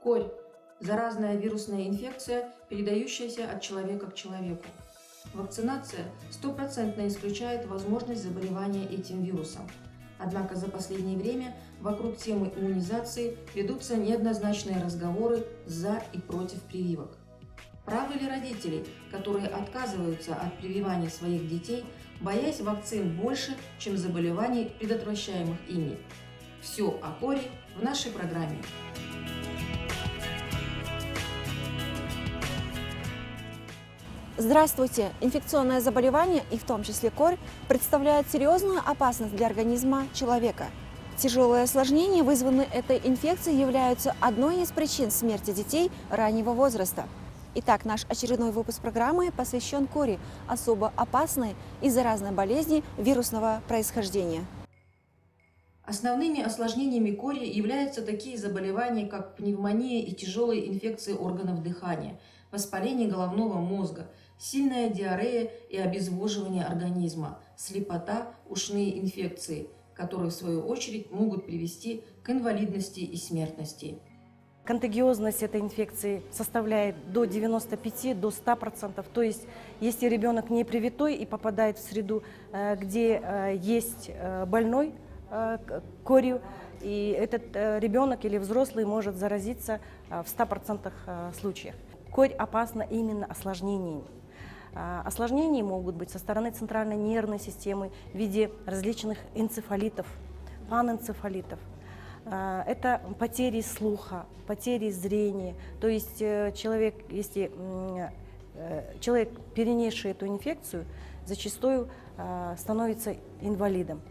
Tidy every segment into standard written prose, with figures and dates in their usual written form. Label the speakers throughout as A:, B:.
A: Корь – заразная вирусная инфекция, передающаяся от человека к человеку. Вакцинация стопроцентно исключает возможность заболевания этим вирусом. Однако за последнее время вокруг темы иммунизации ведутся неоднозначные разговоры за и против прививок. Правы ли родители, которые отказываются от прививания своих детей, боясь вакцин больше, чем заболеваний, предотвращаемых ими? Все о коре в нашей программе.
B: Здравствуйте! Инфекционное заболевание, и в том числе корь, представляет серьезную опасность для организма человека. Тяжелые осложнения, вызванные этой инфекцией, являются одной из причин смерти детей раннего возраста. Итак, наш очередной выпуск программы посвящен кори, особо опасной и заразной болезни вирусного происхождения.
A: Основными осложнениями кори являются такие заболевания, как пневмония и тяжелые инфекции органов дыхания, воспаление головного мозга, сильная диарея и обезвоживание организма, слепота, ушные инфекции, которые в свою очередь могут привести к инвалидности и смертности.
C: Контагиозность этой инфекции составляет до 95–100%. То есть, если ребенок не привитой и попадает в среду, где есть больной корью, и этот ребенок или взрослый может заразиться в 100% случаях. Корь опасна именно осложнениями. Осложнения могут быть со стороны центральной нервной системы в виде различных энцефалитов, панэнцефалитов. Это потери слуха, потери зрения. То есть если человек, перенесший эту инфекцию, зачастую становится инвалидом.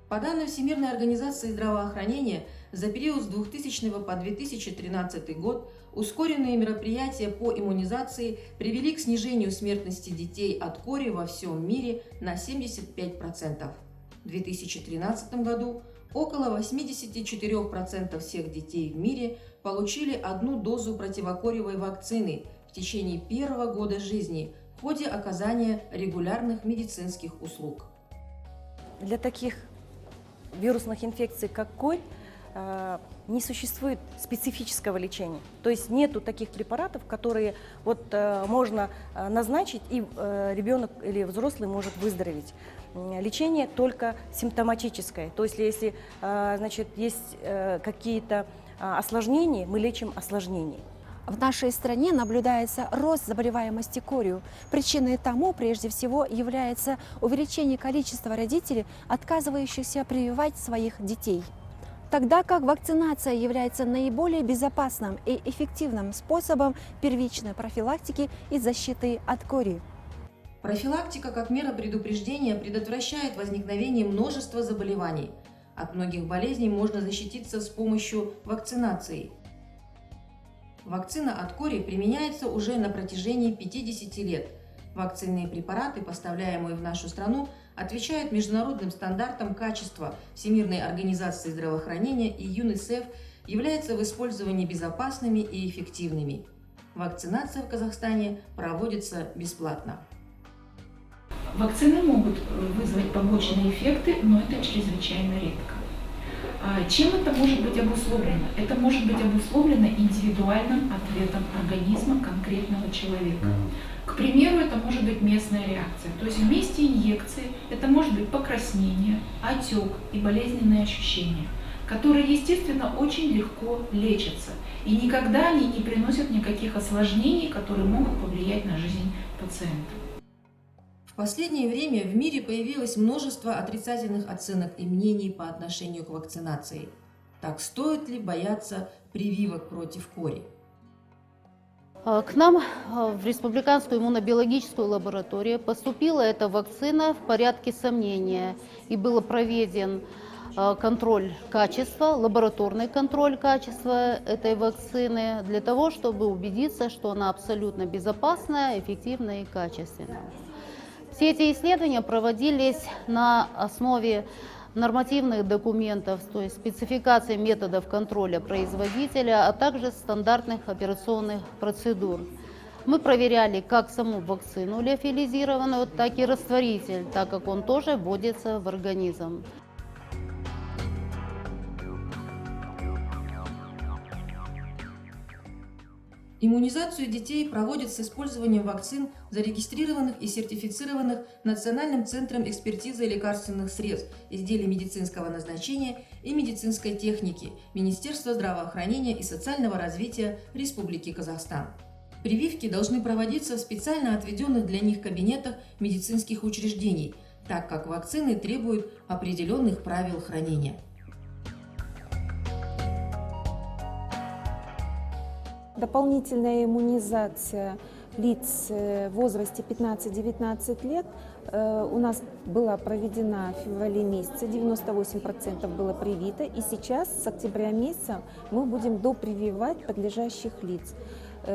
A: По данным Всемирной организации здравоохранения, за период с 2000 по 2013 год ускоренные мероприятия по иммунизации привели к снижению смертности детей от кори во всем мире на 75%. В 2013 году около 84% всех детей в мире получили одну дозу противокоревой вакцины в течение первого года жизни в ходе оказания регулярных медицинских услуг.
C: Для таких вирусных инфекций, как корь, не существует специфического лечения. То есть нету таких препаратов, которые можно назначить, и ребенок или взрослый может выздороветь. Лечение только симптоматическое. То есть если есть какие-то осложнения, мы лечим осложнения.
B: В нашей стране наблюдается рост заболеваемости корью. Причиной тому, прежде всего, является увеличение количества родителей, отказывающихся прививать своих детей. Тогда как вакцинация является наиболее безопасным и эффективным способом первичной профилактики и защиты от кори.
A: Профилактика как мера предупреждения предотвращает возникновение множества заболеваний. От многих болезней можно защититься с помощью вакцинации. Вакцина от кори применяется уже на протяжении 50 лет. Вакцинные препараты, поставляемые в нашу страну, отвечают международным стандартам качества. Всемирной организации здравоохранения и ЮНИСЕФ являются в использовании безопасными и эффективными. Вакцинация в Казахстане проводится бесплатно.
D: Вакцины могут вызвать побочные эффекты, но это чрезвычайно редко. Чем это может быть обусловлено? Это может быть обусловлено индивидуальным ответом организма конкретного человека. К примеру, это может быть местная реакция. То есть в месте инъекции это может быть покраснение, отек и болезненные ощущения, которые, естественно, очень легко лечатся. И никогда они не приносят никаких осложнений, которые могут повлиять на жизнь пациента.
A: В последнее время в мире появилось множество отрицательных оценок и мнений по отношению к вакцинации. Так стоит ли бояться прививок против кори?
E: К нам в Республиканскую иммунобиологическую лабораторию поступила эта вакцина в порядке сомнения, и был проведен контроль качества, лабораторный контроль качества этой вакцины для того, чтобы убедиться, что она абсолютно безопасная, эффективная и качественная. Все эти исследования проводились на основе нормативных документов, то есть спецификации методов контроля производителя, а также стандартных операционных процедур. Мы проверяли как саму вакцину лиофилизированную, так и растворитель, так как он тоже вводится в организм.
A: Иммунизацию детей проводят с использованием вакцин, зарегистрированных и сертифицированных Национальным центром экспертизы лекарственных средств, изделий медицинского назначения и медицинской техники Министерства здравоохранения и социального развития Республики Казахстан. Прививки должны проводиться в специально отведенных для них кабинетах медицинских учреждений, так как вакцины требуют определенных правил хранения.
B: Дополнительная иммунизация лиц в возрасте 15-19 лет у нас была проведена в феврале месяце, 98% было привито, и сейчас с октября месяца мы будем допрививать подлежащих лиц.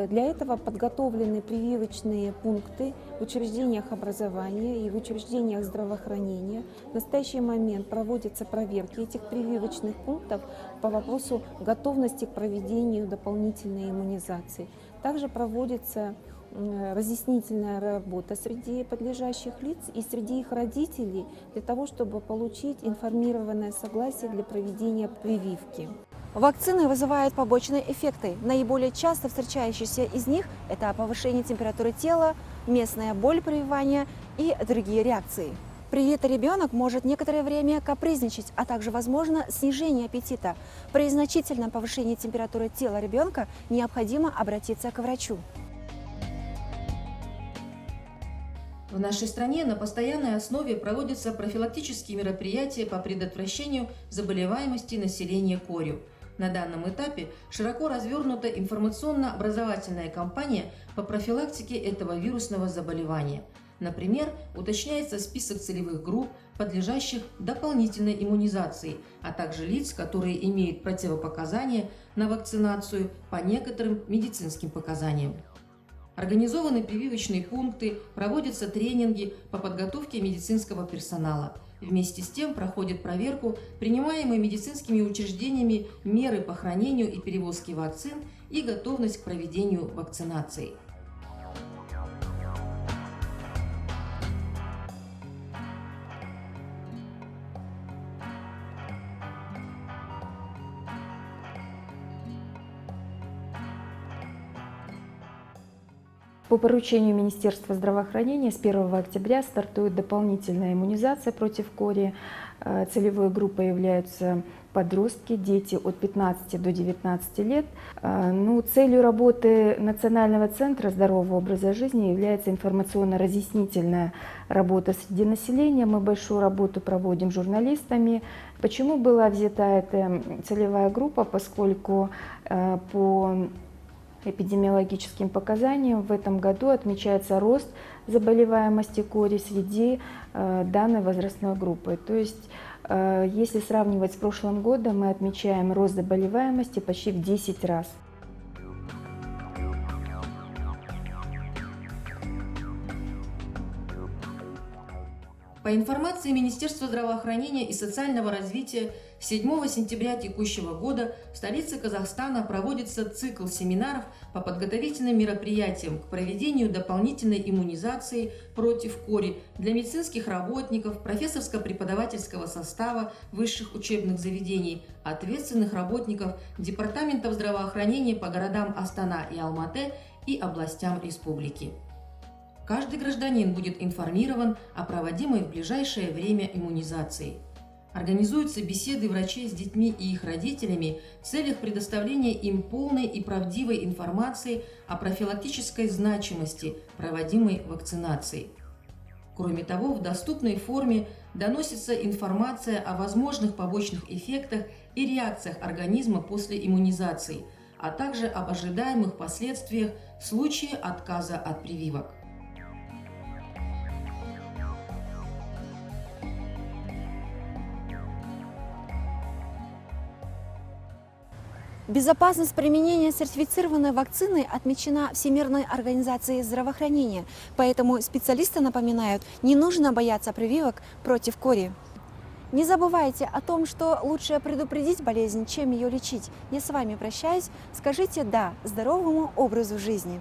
B: Для этого подготовлены прививочные пункты в учреждениях образования и в учреждениях здравоохранения. В настоящий момент проводятся проверки этих прививочных пунктов по вопросу готовности к проведению дополнительной иммунизации. Также проводится разъяснительная работа среди подлежащих лиц и среди их родителей для того, чтобы получить информированное согласие для проведения прививки. Вакцины вызывают побочные эффекты. Наиболее часто встречающиеся из них – это повышение температуры тела, местная боль прививания и другие реакции. Привитый ребенок может некоторое время капризничать, а также возможно снижение аппетита. При значительном повышении температуры тела ребенка необходимо обратиться к врачу.
A: В нашей стране на постоянной основе проводятся профилактические мероприятия по предотвращению заболеваемости населения корью. На данном этапе широко развернута информационно-образовательная кампания по профилактике этого вирусного заболевания. Например, уточняется список целевых групп, подлежащих дополнительной иммунизации, а также лиц, которые имеют противопоказания на вакцинацию по некоторым медицинским показаниям. Организованы прививочные пункты, проводятся тренинги по подготовке медицинского персонала. Вместе с тем проходит проверку принимаемой медицинскими учреждениями меры по хранению и перевозке вакцин и готовность к проведению вакцинации.
F: По поручению Министерства здравоохранения с 1 октября стартует дополнительная иммунизация против кори. Целевой группой являются подростки, дети от 15 до 19 лет. Целью работы Национального центра здорового образа жизни является информационно-разъяснительная работа среди населения. Мы большую работу проводим с журналистами. Почему была взята эта целевая группа? Поскольку по эпидемиологическим показаниям в этом году отмечается рост заболеваемости кори среди данной возрастной группы. То есть, если сравнивать с прошлым годом, мы отмечаем рост заболеваемости почти в 10 раз.
A: По информации Министерства здравоохранения и социального развития, 7 сентября текущего года в столице Казахстана проводится цикл семинаров по подготовительным мероприятиям к проведению дополнительной иммунизации против кори для медицинских работников, профессорско-преподавательского состава высших учебных заведений, ответственных работников департаментов здравоохранения по городам Астана и Алматы и областям республики. Каждый гражданин будет информирован о проводимой в ближайшее время иммунизации. Организуются беседы врачей с детьми и их родителями в целях предоставления им полной и правдивой информации о профилактической значимости проводимой вакцинации. Кроме того, в доступной форме доносится информация о возможных побочных эффектах и реакциях организма после иммунизации, а также об ожидаемых последствиях в случае отказа от прививок.
B: Безопасность применения сертифицированной вакцины отмечена Всемирной организацией здравоохранения, поэтому специалисты напоминают, не нужно бояться прививок против кори. Не забывайте о том, что лучше предупредить болезнь, чем ее лечить. Я с вами прощаюсь. Скажите «да» здоровому образу жизни.